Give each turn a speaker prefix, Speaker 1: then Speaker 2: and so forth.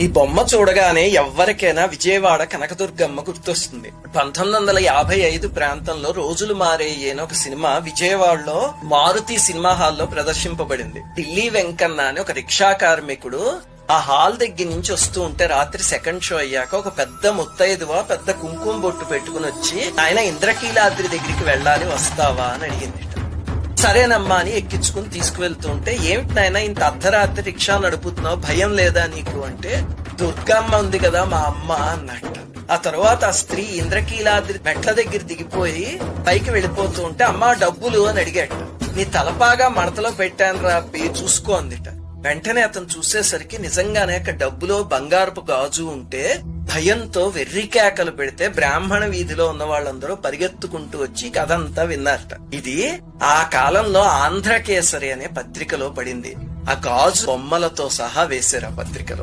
Speaker 1: ఈ బొమ్మ చూడగానే ఎవ్వరికైనా విజయవాడ కనకదుర్గమ్మ గుర్తొస్తుంది. 1955 ప్రాంతంలో రోజులు మారేయేన ఒక సినిమా విజయవాడలో మారుతి సినిమా హాల్లో ప్రదర్శింపబడింది. ఢిల్లీ వెంకన్న అని ఒక రిక్షా కార్మికుడు ఆ హాల్ దగ్గర నుంచి వస్తూ ఉంటే రాత్రి సెకండ్ షో అయ్యాక ఒక పెద్ద ముత్తైదువ పెద్ద కుంకుమ బొట్టు పెట్టుకుని వచ్చి ఆయన ఇంద్రకీలాద్రి దగ్గరికి వెళ్ళాలి వస్తావా అని అడిగింది. సరేనమ్మా అని ఎక్కించుకుని తీసుకువెళ్తుంటే ఏమిటి నాయన ఇంత అర్ధరాత్రి రిక్షా నడుపుతున్నావు, భయం లేదా నీకు అంటే దుర్గమ్మ ఉంది కదా మా అమ్మ అన్నట్ట. ఆ తర్వాత ఆ స్త్రీ ఇంద్రకీలాద్రి మెట్ల దగ్గర దిగిపోయి పైకి వెళ్ళిపోతూ ఉంటే అమ్మా డబ్బులు అని అడిగాట. నీ తలపాగా మడతలో పెట్టాను రా చూసుకో అందిట. వెంటనే అతను చూసేసరికి నిజంగానే డబ్బులో బంగారపు గాజు ఉంటే భయంతో వెర్రి కేకలు పెడితే బ్రాహ్మణ వీధిలో ఉన్న వాళ్ళందరూ పరిగెత్తుకుంటూ వచ్చి కథంతా విన్నారట. ఇది ఆ కాలంలో ఆంధ్రకేసరి అనే పత్రికలో పడింది. ఆ గాజు బొమ్మలతో సహా వేశారు ఆ పత్రికలో.